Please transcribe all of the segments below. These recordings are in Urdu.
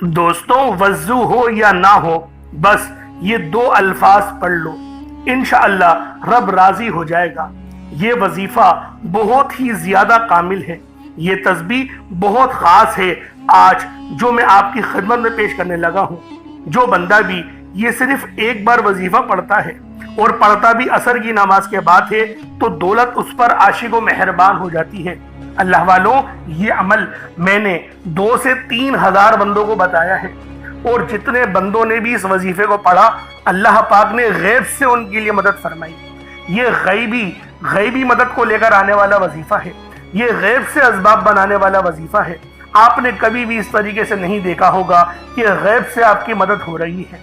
دوستوں، وضو ہو یا نہ ہو، بس یہ دو الفاظ پڑھ لو، انشاءاللہ رب راضی ہو جائے گا۔ یہ وظیفہ بہت ہی زیادہ کامل ہے، یہ تسبیح بہت خاص ہے آج جو میں آپ کی خدمت میں پیش کرنے لگا ہوں۔ جو بندہ بھی یہ صرف ایک بار وظیفہ پڑھتا ہے اور پڑھتا بھی عصر کی نماز کے بعد ہے تو دولت اس پر عاشق و مہربان ہو جاتی ہے۔ اللہ والوں، یہ عمل میں نے 2 سے 3 ہزار بندوں کو بتایا ہے، اور جتنے بندوں نے بھی اس وظیفے کو پڑھا اللہ پاک نے غیب سے ان کے لیے مدد فرمائی۔ یہ غیبی مدد کو لے کر آنے والا وظیفہ ہے، یہ غیب سے اسباب بنانے والا وظیفہ ہے۔ آپ نے کبھی بھی اس طریقے سے نہیں دیکھا ہوگا کہ غیب سے آپ کی مدد ہو رہی ہے،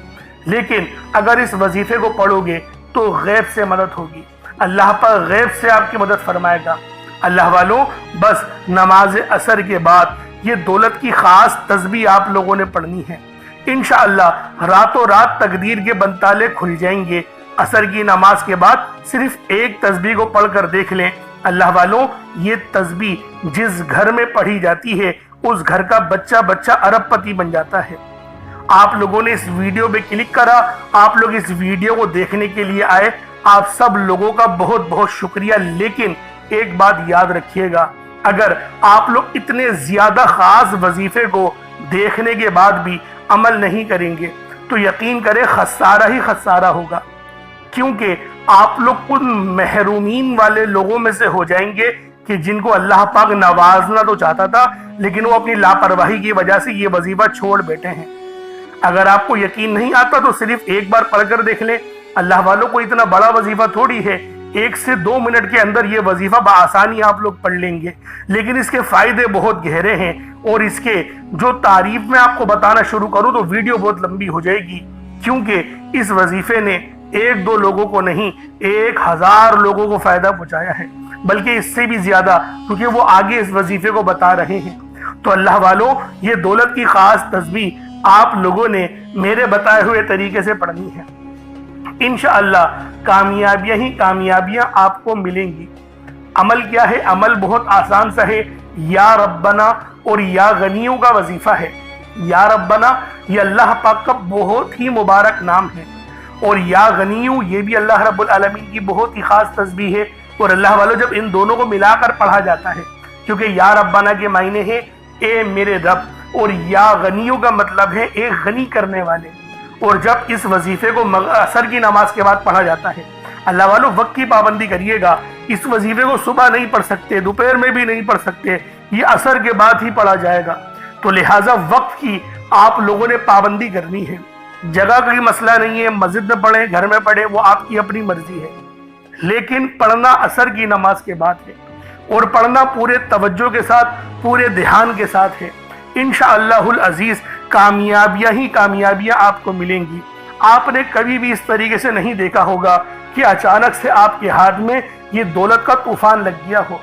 لیکن اگر اس وظیفے کو پڑھو گے تو غیب سے مدد ہوگی، اللہ پر غیب سے آپ کی مدد فرمائے گا۔ اللہ والوں، بس نماز عصر کے بعد یہ دولت کی خاص تسبیح آپ لوگوں نے پڑھنی ہے۔ انشاءاللہ راتوں رات تقدیر کے بنتالے کھل جائیں گے۔ عصر کی نماز کے بعد صرف ایک تسبیح کو پڑھ کر دیکھ لیں۔ اللہ والوں، یہ تسبیح جس گھر میں پڑھی جاتی ہے اس گھر کا بچہ ارب پتی بن جاتا ہے۔ آپ لوگوں نے اس ویڈیو پہ کلک کرا، آپ لوگ اس ویڈیو کو دیکھنے کے لیے آئے، آپ سب لوگوں کا بہت بہت شکریہ۔ لیکن ایک بات یاد رکھیے گا، اگر آپ لوگ اتنے زیادہ خاص وظیفے کو دیکھنے کے بعد بھی عمل نہیں کریں گے تو یقین کریں خسارہ ہی خسارہ ہوگا، کیونکہ آپ لوگ ان محرومین والے لوگوں میں سے ہو جائیں گے کہ جن کو اللہ پاک نوازنا تو چاہتا تھا لیکن وہ اپنی لاپرواہی کی وجہ سے یہ وظیفہ چھوڑ بیٹھے ہیں۔ اگر آپ کو یقین نہیں آتا تو صرف ایک بار پڑھ کر دیکھ لیں۔ اللہ والوں کو اتنا بڑا وظیفہ تھوڑی ہے، 1 سے 2 منٹ کے اندر یہ وظیفہ بآسانی آپ لوگ پڑھ لیں گے، لیکن اس کے فائدے بہت گہرے ہیں، اور اس کے جو تعریف میں آپ کو بتانا شروع کروں تو ویڈیو بہت لمبی ہو جائے گی، کیونکہ اس وظیفے نے 1-2 لوگوں کو نہیں 1000 لوگوں کو فائدہ پہنچایا ہے، بلکہ اس سے بھی زیادہ، کیونکہ وہ آگے اس وظیفے کو بتا رہے ہیں۔ تو اللہ والوں، یہ دولت کی خاص تسبیح آپ لوگوں نے میرے بتائے ہوئے طریقے سے پڑھنی ہے۔ انشاءاللہ کامیابیاں ہی کامیابیاں آپ کو ملیں گی۔ عمل کیا ہے؟ عمل بہت آسان سا ہے، یا ربنا اور یا غنیوں کا وظیفہ ہے۔ یا ربنا یہ اللہ پاک کا بہت ہی مبارک نام ہے، اور یا غنیوں یہ بھی اللہ رب العالمین کی بہت ہی خاص تسبیح ہے۔ اور اللہ والوں، جب ان دونوں کو ملا کر پڑھا جاتا ہے، کیونکہ یا ربنا کے معنی ہے اے میرے رب، اور یا غنیوں کا مطلب ہے ایک غنی کرنے والے، اور جب اس وظیفے کو عصر کی نماز کے بعد پڑھا جاتا ہے، اللہ والوں وقت کی پابندی کریے گا، اس وظیفے کو صبح نہیں پڑھ سکتے، دوپہر میں بھی نہیں پڑھ سکتے، یہ عصر کے بعد ہی پڑھا جائے گا۔ تو لہٰذا وقت کی آپ لوگوں نے پابندی کرنی ہے۔ جگہ کا مسئلہ نہیں ہے، مسجد میں پڑھیں گھر میں پڑھیں، وہ آپ کی اپنی مرضی ہے، لیکن پڑھنا عصر کی نماز کے بعد ہے، اور پڑھنا پورے توجہ کے ساتھ، پورے دھیان کے ساتھ ہے۔ انشاءاللہ العزیز کامیابیاں ہی کامیابیاں آپ کو ملیں گی۔ آپ نے کبھی بھی اس طریقے سے نہیں دیکھا ہوگا کہ اچانک سے آپ کے ہاتھ میں یہ دولت کا طوفان لگ گیا ہو،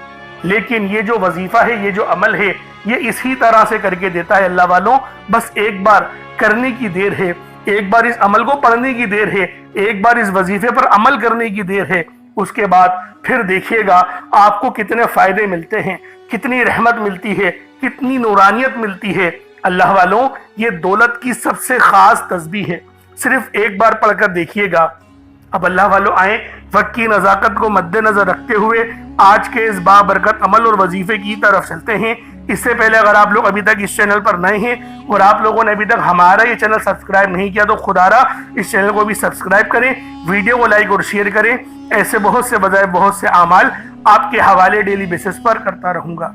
لیکن یہ جو وظیفہ ہے، یہ جو عمل ہے، یہ اسی طرح سے کر کے دیتا ہے۔ اللہ والوں، بس ایک بار کرنے کی دیر ہے، ایک بار اس عمل کو پڑھنے کی دیر ہے، ایک بار اس وظیفے پر عمل کرنے کی دیر ہے، اس کے بعد پھر دیکھیے گا آپ کو کتنے فائدے ملتے ہیں، کتنی رحمت ملتی ہے، کتنی نورانیت ملتی ہے۔ اللہ والوں، یہ دولت کی سب سے خاص تسبیح ہے، صرف ایک بار پڑھ کر دیکھیے گا۔ اب اللہ والوں آئیں، وقت کی نزاکت کو مد نظر رکھتے ہوئے آج کے اس بابرکت عمل اور وظیفے کی طرف چلتے ہیں۔ اس سے پہلے اگر آپ لوگ ابھی تک اس چینل پر نئے ہیں اور آپ لوگوں نے ابھی تک ہمارا یہ چینل سبسکرائب نہیں کیا تو خدا را اس چینل کو بھی سبسکرائب کریں، ویڈیو کو لائک اور شیئر کریں۔ ایسے بہت سے بجائے بہت سے اعمال آپ کے حوالے ڈیلی بیسس پر کرتا رہوں گا۔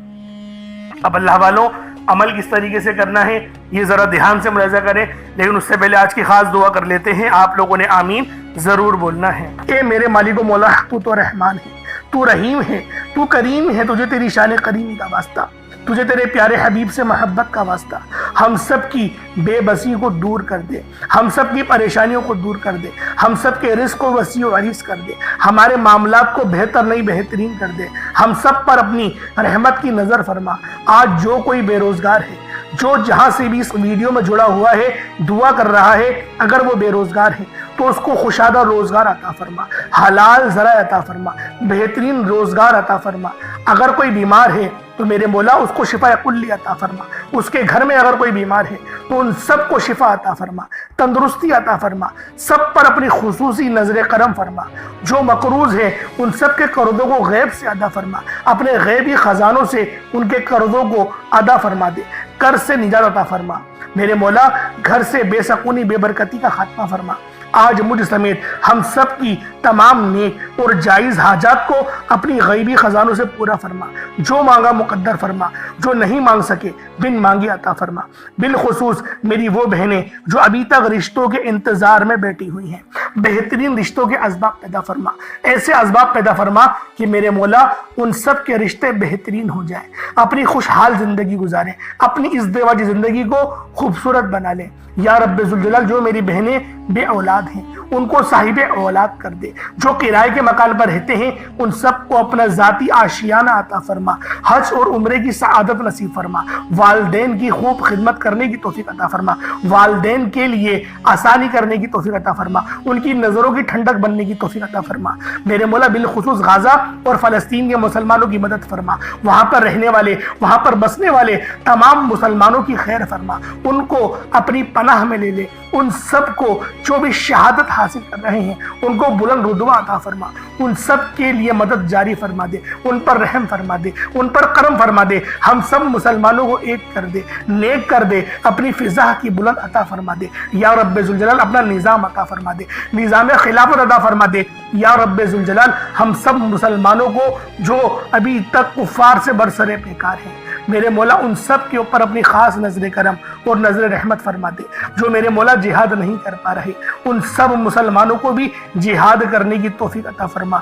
اب اللہ والوں، عمل کس طریقے سے کرنا ہے یہ ذرا دھیان سے ملاحظہ کریں، لیکن اس سے پہلے آج کی خاص دعا کر لیتے ہیں۔ آپ لوگوں نے آمین ضرور بولنا ہے۔ اے میرے مالک و مولا، تو تو رحمان ہے، تو رحیم ہے، تو کریم ہے، تجھے تیری شان کریمی کا واسطہ، تجھے تیرے پیارے حبیب سے محبت کا واسطہ۔ ہم سب کی بے بسی کو دور کر دے، ہم سب کی پریشانیوں کو دور کر دے، ہم سب کے رزق کو وسیع و عریض کر دے، ہمارے معاملات کو بہتر نہیں بہترین کر دے، ہم سب پر اپنی رحمت کی نظر فرما۔ آج جو کوئی بے روزگار ہے، جو جہاں سے بھی اس ویڈیو میں جڑا ہوا ہے، دعا کر رہا ہے، اگر وہ بے روزگار ہے تو اس کو خوشادہ روزگار عطا فرما، حلال ذرائع عطا فرما، بہترین روزگار عطا فرما۔ اگر کوئی بیمار ہے تو تو میرے مولا اس کو شفا کلی عطا فرما. اس کے گھر میں اگر کوئی بیمار ہے تو ان سب کو شفا عطا فرما, تندرستی عطا فرما, سب پر اپنی خصوصی نظر کرم فرما. جو مقروض ہیں ان سب کے قرضوں کو غیب سے ادا فرما, اپنے غیبی خزانوں سے ان کے قرضوں کو ادا فرما دے, قرض سے نجات عطا فرما. میرے مولا گھر سے بے سکونی بے برکتی کا خاتمہ فرما. آج مجھ سمیت ہم سب کی تمام نیک اور جائز حاجات کو اپنی غیبی خزانوں سے پورا فرما. جو مانگا مقدر فرما, جو نہیں مانگ سکے بن مانگی عطا فرما. بالخصوص میری وہ بہنیں جو ابھی تک رشتوں کے انتظار میں بیٹھی ہوئی ہیں, بہترین رشتوں کے اسباب پیدا فرما. ایسے اسباب پیدا فرما کہ میرے مولا ان سب کے رشتے بہترین ہو جائیں, اپنی خوشحال زندگی گزاریں, اپنی ازدواجی زندگی کو خوبصورت بنا لیں. یا رب ذوالجلال جو میری بہنیں بے اولاد ہیں ان کو صاحب اولاد کر دے. جو کرائے کے مکان پر رہتے ہیں ان سب کو اپنا ذاتی آشیانہ عطا فرما. حج اور عمرے کی سعادت نصیب فرما. والدین کی خوب خدمت کرنے کی توفیق عطا فرما. والدین کے لیے آسانی کرنے کی توفیق عطا فرما. ان کی نظروں کی ٹھنڈک بننے کی توفیق عطا فرما. میرے مولا بالخصوص غزہ اور فلسطین کے مسلمانوں کی مدد فرما. وہاں پر رہنے والے, وہاں پر بسنے والے تمام مسلمانوں کی خیر فرما. ان کو اپنی پناہ میں لے لے. ان سب کو جو بھی شہادت حاصل کر رہے ہیں ان کو بلند رتبہ عطا فرما. ان سب کے لیے مدد جاری فرما دے, ان پر رحم فرما دے, ان پر کرم فرما دے. ہم سب مسلمانوں کو ایک کر دے, نیک کر دے, اپنی فضا کی بلند عطا فرما دے. یا رب ذوالجلال اپنا نظام عطا فرما دے, نظام خلافت عطا فرما دے. یا رب ذوالجلال ہم سب مسلمانوں کو جو ابھی تک کفار سے برسر پیکار ہیں میرے مولا ان سب کے اوپر اپنی خاص نظر کرم اور نظر رحمت فرما دے. جو میرے مولا جہاد نہیں کر پا رہے ان سب مسلمانوں کو بھی جہاد کرنے کی توفیق عطا فرما.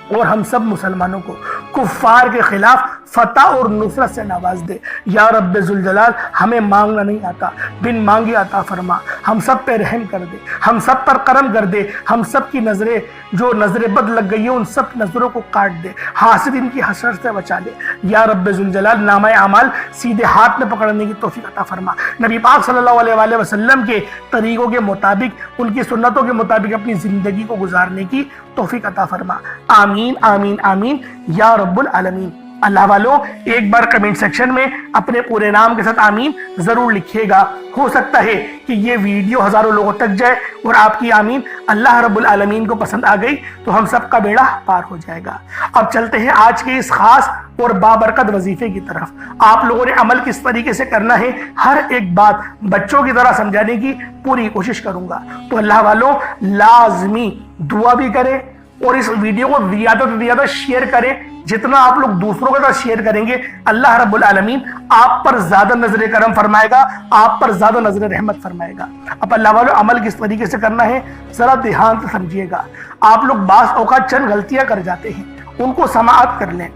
اور ہم سب مسلمانوں کو کفار کے خلاف فتح اور نصرت سے نواز دے. یا رب ذوالجلال ہمیں مانگنا نہیں آتا, بن مانگے عطا فرما. ہم سب پہ رحم کر دے, ہم سب پر کرم کر دے. ہم سب کی نظریں جو نظر بد لگ گئی ہیں ان سب نظروں کو کاٹ دے, حاسدین کی حسرت سے بچا لے. یا رب ذوالجلال نامہ اعمال سیدھے ہاتھ میں پکڑنے کی توفیق عطا فرما. نبی پاک صلی اللہ علیہ وآلہ وسلم کے طریقوں کے مطابق, ان کی سنتوں کے مطابق اپنی زندگی کو گزارنے کی توفیق عطا فرما. آمین آمین آمین یا رب العالمین. اللہ والوں ایک بار کمنٹ سیکشن میں اپنے پورے نام کے ساتھ آمین ضرور لکھیے گا. ہو سکتا ہے کہ یہ ویڈیو ہزاروں لوگوں تک جائے اور آپ کی آمین اللہ رب العالمین کو پسند آ گئی تو ہم سب کا بیڑا پار ہو جائے گا. اب چلتے ہیں آج کے اس خاص اور بابرکت وظیفے کی طرف. آپ لوگوں نے عمل کس طریقے سے کرنا ہے ہر ایک بات بچوں کی طرح سمجھانے کی پوری کوشش کروں گا. تو اللہ والوں لازمی دعا بھی کریں اور اس ویڈیو کو زیادہ سے زیادہ شیئر کریں. جتنا آپ لوگ دوسروں کے ساتھ شیئر کریں گے اللہ رب العالمین آپ پر زیادہ نظر کرم فرمائے گا, آپ پر زیادہ نظر رحمت فرمائے گا. اب اللہ والوں عمل کس طریقے سے کرنا ہے ذرا دھیان سے سمجھیے گا. آپ لوگ بعض اوقات چند غلطیاں کر جاتے ہیں, ان کو سماعت کر لیں.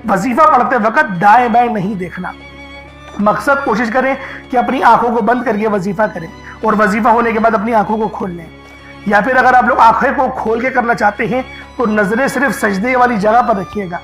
وظیفہ پڑھتے وقت دائیں بائیں نہیں دیکھنا. مقصد کوشش کریں کہ اپنی آنکھوں کو بند کر کے وظیفہ کریں اور وظیفہ ہونے کے بعد اپنی آنکھوں کو کھول لیں. یا پھر اگر آپ لوگ آنکھیں کو کھول کے کرنا چاہتے ہیں تو نظریں صرف سجدے والی جگہ پر رکھیے گا.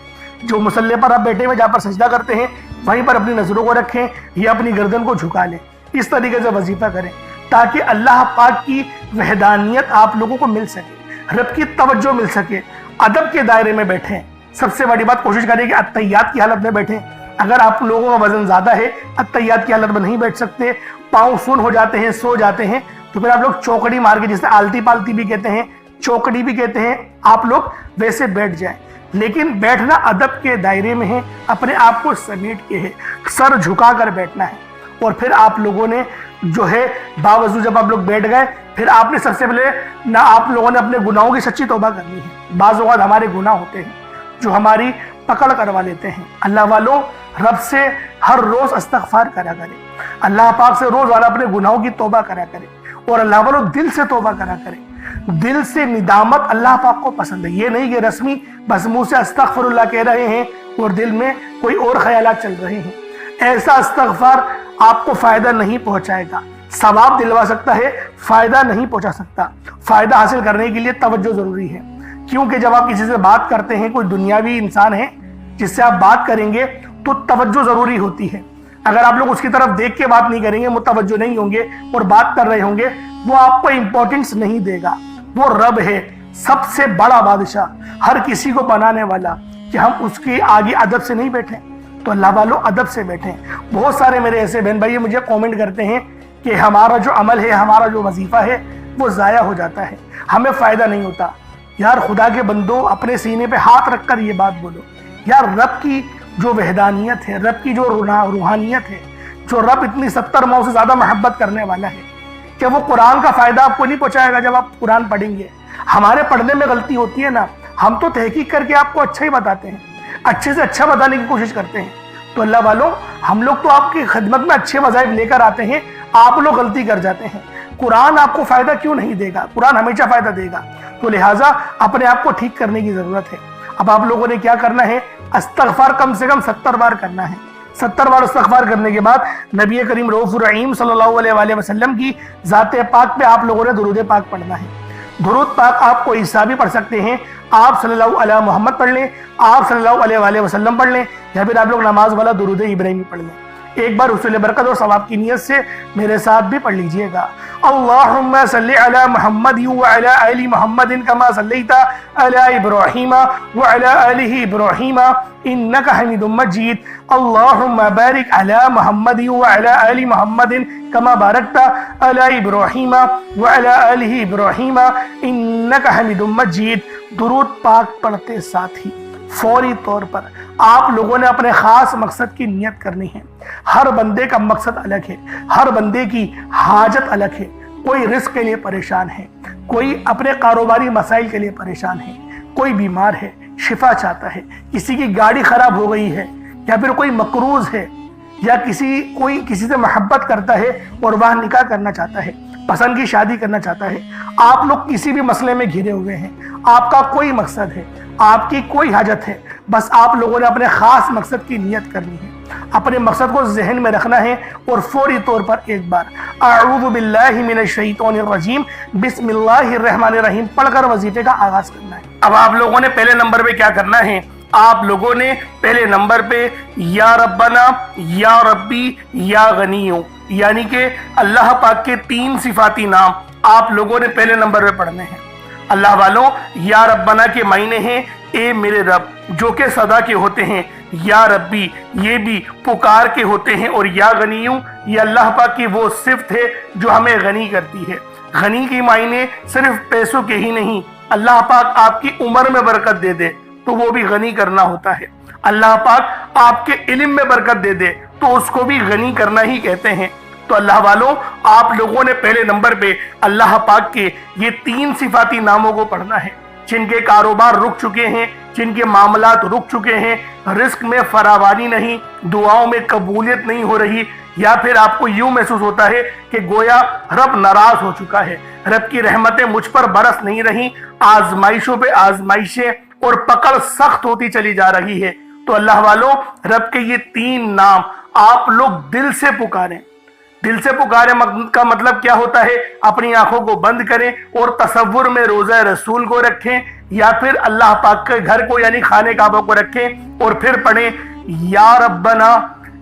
جو مصلی پر آپ بیٹھے ہوئے جہاں پر سجدہ کرتے ہیں وہیں پر اپنی نظروں کو رکھیں یا اپنی گردن کو جھکا لیں. اس طریقے سے وظیفہ کریں تاکہ اللہ پاک کی وحدانیت آپ لوگوں کو مل سکے, رب کی توجہ مل سکے. ادب کے دائرے میں بیٹھیں. سب سے بڑی بات کوشش کریں کہ اتحیات کی حالت میں بیٹھیں. اگر آپ لوگوں کا وزن زیادہ ہے اتحیات کی حالت میں نہیں بیٹھ سکتے, پاؤں سن ہو جاتے ہیں, سو جاتے ہیں, تو پھر آپ لوگ چوکڑی مار کے, جسے آلتی پالتی بھی کہتے ہیں, چوکڑی بھی کہتے ہیں, آپ لوگ ویسے بیٹھ جائیں. لیکن بیٹھنا ادب کے دائرے میں ہے, اپنے آپ کو سمیٹ کے ہے, سر جھکا کر بیٹھنا ہے. اور پھر آپ لوگوں نے جو ہے باوضو جب آپ لوگ بیٹھ گئے پھر آپ نے سب سے پہلے نہ آپ لوگوں نے اپنے گناہوں کی سچی توبہ کرنی ہے. بعض اوقات ہمارے گناہ ہوتے ہیں جو ہماری پکڑ کروا لیتے ہیں. اللہ والوں رب سے ہر روز استغفار کرا کرے, اللہ پاک سے روزانہ اپنے گناہوں کی توبہ کرا کرے. اور اللہ والوں دل سے توبہ کرا کرے. دل سے ندامت اللہ پاک کو پسند ہے. یہ نہیں کہ رسمی بس منہ سے استغفر اللہ کہہ رہے ہیں اور دل میں کوئی اور خیالات چل رہے ہیں. ایسا استغفار آپ کو فائدہ نہیں پہنچائے گا. ثواب دلوا سکتا ہے, فائدہ نہیں پہنچا سکتا. فائدہ حاصل کرنے کے لیے توجہ ضروری ہے, کیونکہ جب آپ کسی سے بات کرتے ہیں, کوئی دنیاوی انسان ہے جس سے آپ بات کریں گے تو توجہ ضروری ہوتی ہے. اگر آپ لوگ اس کی طرف دیکھ کے بات نہیں کریں گے, متوجہ نہیں ہوں گے اور بات کر رہے ہوں گے, وہ آپ کو امپورٹنس نہیں دے گا. وہ رب ہے, سب سے بڑا بادشاہ, ہر کسی کو بنانے والا, کہ ہم اس کے آگے ادب سے نہیں بیٹھیں, تو اللہ والوں ادب سے بیٹھیں۔ بہت سارے میرے ایسے بہن بھائی مجھے کومنٹ کرتے ہیں کہ ہمارا جو عمل ہے، ہمارا جو وظیفہ ہے وہ ضائع ہو جاتا ہے، ہمیں فائدہ نہیں ہوتا۔ یار خدا کے بندو، اپنے سینے پہ ہاتھ رکھ کر یہ بات بولو، یار رب کی جو وحدانیت ہے، رب کی جو روحانیت ہے، جو رب اتنی 70 ماؤں سے زیادہ محبت کرنے والا ہے، کہ وہ قرآن کا فائدہ آپ کو نہیں پہنچائے گا جب آپ قرآن پڑھیں گے؟ ہمارے پڑھنے میں غلطی ہوتی ہے نا، ہم تو تحقیق کر کے آپ کو اچھا ہی بتاتے ہیں، اچھے سے اچھا بتانے کی کوشش کرتے ہیں۔ تو اللہ والوں، ہم لوگ تو آپ کی خدمت میں اچھے وظائف لے کر آتے ہیں، آپ لوگ غلطی کر جاتے ہیں۔ قرآن آپ کو فائدہ کیوں نہیں دے گا؟ قرآن ہمیشہ فائدہ دے گا۔ تو لہٰذا اپنے آپ کو ٹھیک کرنے کی ضرورت ہے۔ اب آپ لوگوں نے کیا کرنا ہے؟ استغفار کم سے کم 70 بار کرنا ہے۔ 70 بار استغفار کرنے کے بعد نبی کریم رؤوف الرحیم صلی اللہ علیہ وآلہ وسلم کی ذات پاک پہ آپ لوگوں نے درود پاک پڑھنا ہے۔ درود پاک آپ کو عیسیٰ بھی پڑھ سکتے ہیں، آپ صلی اللہ علیہ محمد پڑھ لیں، آپ صلی اللہ علیہ وآلہ وسلم پڑھ لیں، یا پھر آپ لوگ نماز والا درود ابراہیمی پڑھ لیں۔ ایک بار حصول برکت اور ثواب کی نیت سے میرے ساتھ بھی پڑھ لیجئے گا۔ اللہم صلی علی محمد وعلی آل محمد کما صلیت علی ابراہیم وعلی آل ابراہیم انک حمید مجید۔ اللہم بارک علی محمد وعلی آل محمد کما بارکت علی ابراہیم وعلی آل ابراہیم انک حمید مجید۔ درود پاک پڑھتے ساتھ ہی فوری طور پر آپ لوگوں نے اپنے خاص مقصد کی نیت کرنی ہے۔ ہر بندے کا مقصد الگ ہے، ہر بندے کی حاجت الگ ہے۔ کوئی رزق کے لیے پریشان ہے، کوئی اپنے کاروباری مسائل کے لیے پریشان ہے، کوئی بیمار ہے شفا چاہتا ہے، کسی کی گاڑی خراب ہو گئی ہے، یا پھر کوئی مقروض ہے، یا کوئی کسی سے محبت کرتا ہے اور وہ نکاح کرنا چاہتا ہے، پسند کی شادی کرنا چاہتا ہے۔ آپ لوگ کسی بھی مسئلے میں گھرے ہوئے ہیں، آپ کا کوئی مقصد ہے، آپ کی کوئی حاجت ہے، بس آپ لوگوں نے اپنے خاص مقصد کی نیت کرنی ہے، اپنے مقصد کو ذہن میں رکھنا ہے، اور فوری طور پر ایک بار اعوذ باللہ من الشیطان الرجیم بسم اللہ الرحمن الرحیم پڑھ کر وظیفے کا آغاز کرنا ہے۔ اب آپ لوگوں نے پہلے نمبر پہ کیا کرنا ہے؟ آپ لوگوں نے پہلے نمبر پہ یا ربنا، یا ربی، یا غنیو، یعنی کہ اللہ پاک کے 3 صفاتی نام آپ لوگوں نے پہلے نمبر پہ پڑھنے ہیں۔ اللہ والوں، یا ربنا کے معنی ہیں اے میرے رب، جو کہ صدا کے ہوتے ہیں، یا ربی یہ بھی پکار کے ہوتے ہیں، اور یا غنیوں یہ اللہ پاک کی وہ صفت ہے جو ہمیں غنی کرتی ہے۔ غنی کی معنی صرف پیسوں کے ہی نہیں، اللہ پاک آپ کی عمر میں برکت دے دے تو وہ بھی غنی کرنا ہوتا ہے۔ اللہ پاک آپ کے علم میں برکت دے دے تو اس کو بھی غنی کرنا ہی کہتے ہیں۔ تو اللہ والوں، آپ لوگوں نے پہلے نمبر پہ اللہ پاک کے یہ 3 صفاتی ناموں کو پڑھنا ہے۔ جن کے کاروبار رک چکے ہیں، جن کے معاملات رک چکے ہیں، رزق میں فراوانی نہیں، دعاؤں میں قبولیت نہیں ہو رہی، یا پھر آپ کو یوں محسوس ہوتا ہے کہ گویا رب ناراض ہو چکا ہے، رب کی رحمتیں مجھ پر برس نہیں رہی، آزمائشوں پہ آزمائشیں اور پکڑ سخت ہوتی چلی جا رہی ہے، تو اللہ والوں رب کے یہ 3 نام آپ لوگ دل سے پکاریں۔ دل سے پکارے کا مطلب کیا ہوتا ہے؟ اپنی آنکھوں کو بند کریں اور تصور میں روضہ رسول کو رکھیں، یا پھر اللہ پاک کے گھر کو یعنی خانہ کعبہ کو رکھیں، اور پھر پڑھیں یا ربنا،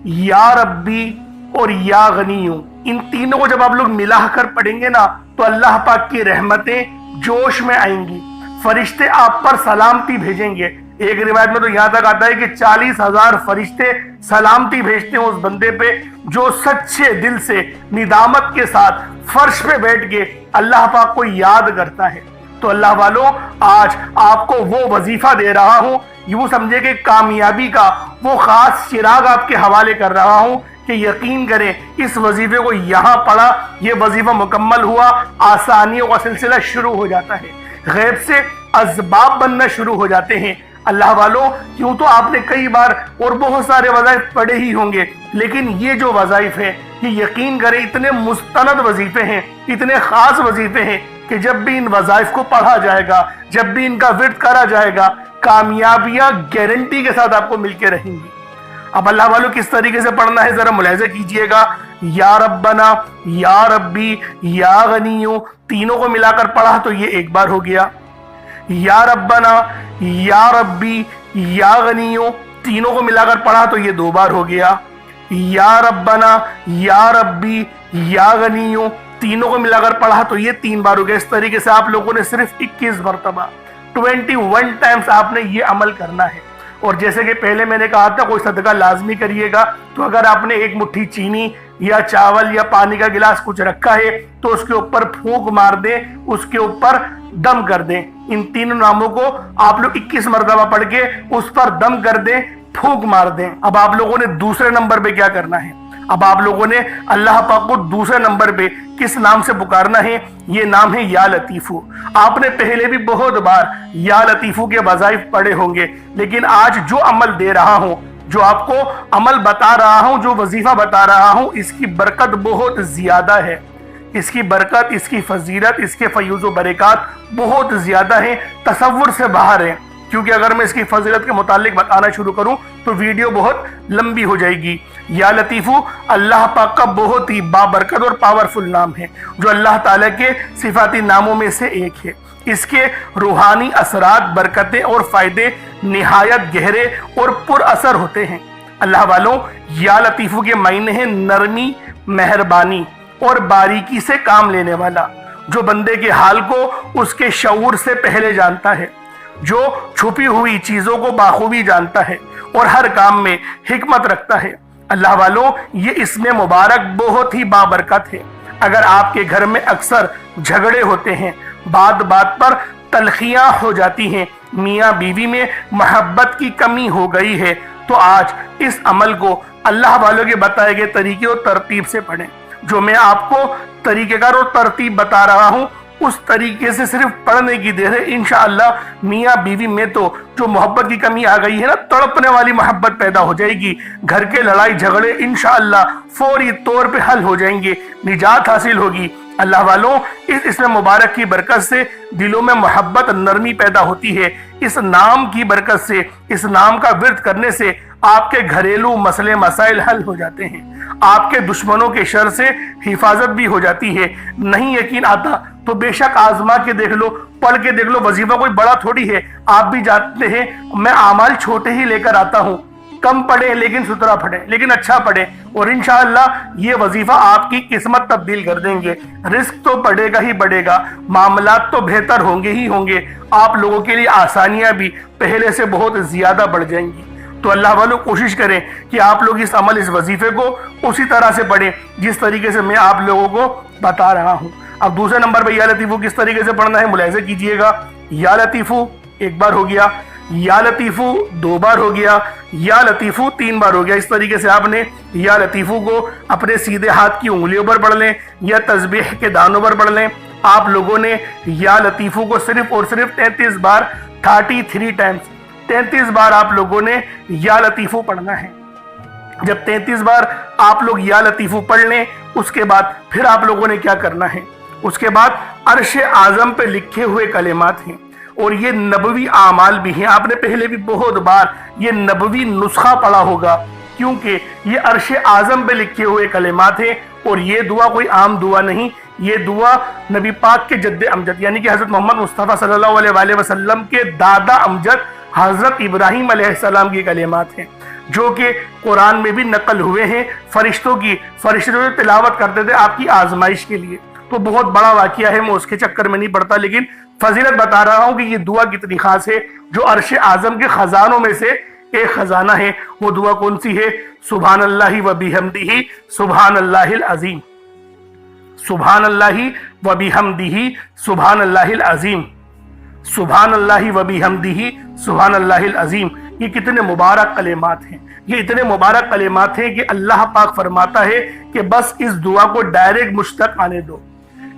یا ربی اور یا غنیوں۔ ان تینوں کو جب آپ لوگ ملا کر پڑھیں گے نا تو اللہ پاک کی رحمتیں جوش میں آئیں گی، فرشتے آپ پر سلامتی بھیجیں گے۔ ایک روایت میں تو یہاں تک آتا ہے کہ 40,000 فرشتے سلامتی بھیجتے ہیں اس بندے پہ جو سچے دل سے ندامت کے ساتھ فرش پہ بیٹھ کے اللہ پاک کو یاد کرتا ہے۔ تو اللہ والوں، آج آپ کو وہ وظیفہ دے رہا ہوں، یوں سمجھے کہ کامیابی کا وہ خاص چراغ آپ کے حوالے کر رہا ہوں کہ یقین کریں اس وظیفے کو یہاں پڑھا، یہ وظیفہ مکمل ہوا، آسانیوں کا سلسلہ شروع ہو جاتا ہے، غیب سے اسباب بننا شروع ہو جاتے ہیں۔ اللہ والوں، کیوں تو آپ نے کئی بار اور بہت سارے وظائف پڑھے ہی ہوں گے، لیکن یہ جو وظائف ہیں یہ یقین کریں اتنے مستند وظیفے ہیں، اتنے خاص وظیفے ہیں کہ جب بھی ان وظائف کو پڑھا جائے گا، جب بھی ان کا ورد کرا جائے گا، کامیابیاں گارنٹی کے ساتھ آپ کو مل کے رہیں گی۔ اب اللہ والوں کس طریقے سے پڑھنا ہے ذرا ملاحظہ کیجئے گا۔ یا ربنا، یا ربی، یا غنیوں، تینوں کو ملا کر پڑھا تو یہ ایک بار ہو گیا۔ یا ربنا، یا ربی، یا غنیوں، تینوں کو ملا کر پڑھا تو یہ 2 بار ہو گیا۔ یا ربنا، یا ربی، یا غنیوں، تینوں کو ملا کر پڑھا تو یہ 3 بار ہو گیا۔ اس طریقے سے آپ لوگوں نے صرف 21 مرتبہ 21 ٹائمز آپ نے یہ عمل کرنا ہے۔ اور جیسے کہ پہلے میں نے کہا تھا کوئی صدقہ لازمی کریے گا، تو اگر آپ نے ایک مٹھی چینی یا چاول یا پانی کا گلاس کچھ رکھا ہے تو اس کے اوپر پھونک مار دیں، اس کے اوپر دم کر دیں۔ ان تینوں ناموں کو آپ لوگ 21 مرتبہ پڑھ کے اس پر دم کر دیں، پھونک مار دیں۔ اب آپ لوگوں نے دوسرے نمبر پہ کیا کرنا ہے؟ اب آپ لوگوں نے اللہ پاک کو دوسرے نمبر پہ کس نام سے پکارنا ہے؟ یہ نام ہے یا لطیفو۔ آپ نے پہلے بھی بہت بار یا لطیفو کے وظائف پڑھے ہوں گے، لیکن آج جو عمل دے رہا ہوں، جو آپ کو عمل بتا رہا ہوں، جو وظیفہ بتا رہا ہوں، اس کی برکت بہت زیادہ ہے۔ اس کی برکت، اس کی فضیلت، اس کے فیوز و برکات بہت زیادہ ہیں، تصور سے باہر ہیں۔ کیونکہ اگر میں اس کی فضیلت کے متعلق بتانا شروع کروں تو ویڈیو بہت لمبی ہو جائے گی۔ یا لطیفو اللہ پاک کا بہت ہی بابرکت اور پاورفل نام ہے، جو اللہ تعالیٰ کے صفاتی ناموں میں سے ایک ہے۔ اس کے روحانی اثرات، برکتیں اور فائدے نہایت گہرے اور پر اثر ہوتے ہیں۔ اللہ والوں، یا لطیفو کے معنی ہیں نرمی، مہربانی اور باریکی سے کام لینے والا، جو بندے کے حال کو اس کے شعور سے پہلے جانتا ہے، جو چھپی ہوئی چیزوں کو بخوبی جانتا ہے اور ہر کام میں حکمت رکھتا ہے۔ اللہ والوں، یہ اسم مبارک بہت ہی بابرکت ہے۔ اگر آپ کے گھر میں اکثر جھگڑے ہوتے ہیں، بات بات پر تلخیاں ہو جاتی ہیں، میاں بیوی میں محبت کی کمی ہو گئی ہے، تو آج اس عمل کو اللہ والوں کے بتائے گئے طریقے اور ترتیب سے پڑھیں۔ جو میں آپ کو طریقہ کار اور ترتیب بتا رہا ہوں، اس طریقے سے صرف پڑھنے کی دیر ہے۔ انشاءاللہ میاں بیوی میں تو جو محبت کی کمی آ گئی ہے نا، تڑپنے والی محبت پیدا ہو جائے گی۔ گھر کے لڑائی جھگڑے انشاءاللہ فوری طور پہ حل ہو جائیں گے، نجات حاصل ہوگی۔ اللہ والوں، اس اسم مبارک کی برکت سے دلوں میں محبت، نرمی پیدا ہوتی ہے۔ اس نام کی برکت سے، اس نام کا ورد کرنے سے آپ کے گھریلو مسئلے مسائل حل ہو جاتے ہیں، آپ کے دشمنوں کے شر سے حفاظت بھی ہو جاتی ہے۔ نہیں یقین آتا تو بے شک آزما کے دیکھ لو، پڑھ کے دیکھ لو، وظیفہ کوئی بڑا تھوڑی ہے۔ آپ بھی جانتے ہیں میں اعمال چھوٹے ہی لے کر آتا ہوں، کم پڑھیں لیکن ستھرا پڑھیں، لیکن اچھا پڑھیں، اور انشاءاللہ یہ وظیفہ آپ کی قسمت تبدیل کر دیں گے۔ رزق تو بڑھے گا ہی بڑھے گا، معاملات تو بہتر ہوں گے ہی ہوں گے، آپ لوگوں کے لیے آسانیاں بھی پہلے سے بہت زیادہ بڑھ جائیں گی۔ تو اللہ والوں، کوشش کریں کہ آپ لوگ اس عمل، اس وظیفے کو اسی طرح سے پڑھیں جس طریقے سے میں آپ لوگوں کو بتا رہا ہوں۔ اب دوسرے نمبر پہ یا لطیفو کس طریقے سے پڑھنا ہے ملاحظہ کیجئے گا۔ یا لطیفو ایک بار ہو گیا، یا لطیفو دو بار ہو گیا، یا لطیفو تین بار ہو گیا۔ اس طریقے سے آپ نے یا لطیفو کو اپنے سیدھے ہاتھ کی انگلیوں پر پڑھ لیں یا تسبیح کے دانوں پر پڑھ لیں۔ آپ لوگوں نے یا لطیفو کو صرف اور صرف 33 بار، 33 ٹائمز 33 بار آپ لوگوں نے یا لطیفو پڑھنا ہے۔ جب 33 بار آپ لوگ یا لطیفو پڑھ لیں، اس کے بعد پھر آپ لوگوں نے کیا کرنا ہے؟ اس کے بعد عرش اعظم پہ لکھے ہوئے کلمات ہیں، اور یہ نبوی اعمال بھی ہیں۔ آپ نے پہلے بھی بہت بار یہ نبوی نسخہ پڑھا ہوگا، کیونکہ یہ عرش اعظم پہ لکھے ہوئے کلمات ہیں، اور یہ دعا کوئی عام دعا نہیں، یہ دعا نبی پاک کے جد امجد یعنی کہ حضرت محمد مصطفیٰ صلی اللہ علیہ وآلہ وسلم کے دادا امجد حضرت ابراہیم علیہ السلام کی کلمات ہیں، جو کہ قرآن میں بھی نقل ہوئے ہیں۔ فرشتے جو تلاوت کرتے تھے آپ کی آزمائش کے لیے، تو بہت بڑا واقعہ ہے، میں اس کے چکر میں نہیں پڑتا، لیکن فضیلت بتا رہا ہوں کہ یہ دعا کتنی خاص ہے، جو عرش اعظم کے خزانوں میں سے ایک خزانہ ہے۔ وہ دعا کون سی ہے؟ سبحان اللہ و بحمدہ سبحان اللہ العظیم، سبحان اللہ و بحمدہ سبحان اللہ العظیم، سبحان اللہ و بحمدہ سبحان اللہ العظیم۔ یہ کتنے مبارک کلمات ہیں، یہ اتنے مبارک کلمات ہیں کہ اللہ پاک فرماتا ہے کہ بس اس دعا کو ڈائریکٹ مجھ تک آنے دو،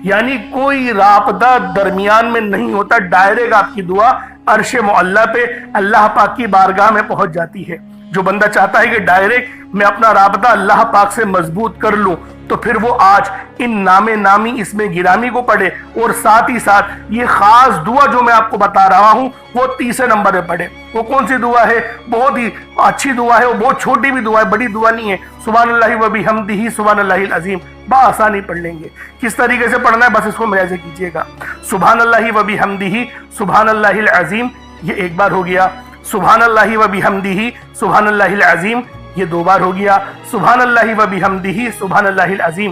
یعنی کوئی رابطہ درمیان میں نہیں ہوتا، ڈائریکٹ آپ کی دعا عرش معلیٰ پہ اللہ پاک کی بارگاہ میں پہنچ جاتی ہے۔ جو بندہ چاہتا ہے کہ ڈائریکٹ میں اپنا رابطہ اللہ پاک سے مضبوط کر لوں، تو پھر وہ آج ان نام نامی اسم گرامی کو پڑھے، اور ساتھ ہی ساتھ یہ خاص دعا جو میں آپ کو بتا رہا ہوں وہ تیسرے نمبر پہ پڑھے۔ وہ کون سی دعا ہے؟ بہت ہی اچھی دعا ہے، وہ بہت چھوٹی بھی دعا ہے، بڑی دعا نہیں ہے۔ سبحان اللہ و بحمدہ سبحان اللہ العظیم بآسانی پڑھ لیں گے۔ کس طریقے سے پڑھنا ہے بس اس کو ملاحظہ کیجئے گا۔ سبحان اللہ و بحمدہ سبحان اللہ العظیم، یہ ایک بار ہو گیا۔ سبحان اللہ و بحمدہ سبحان اللہ العظیم، یہ دو بار ہو گیا۔ سبحان اللہ و بحمدہ سبحان اللہ العظیم،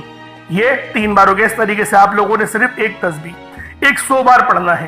یہ تین بار ہو گیا۔ اس طریقے سے آپ لوگوں نے صرف ایک تسبیح 100 بار پڑھنا ہے۔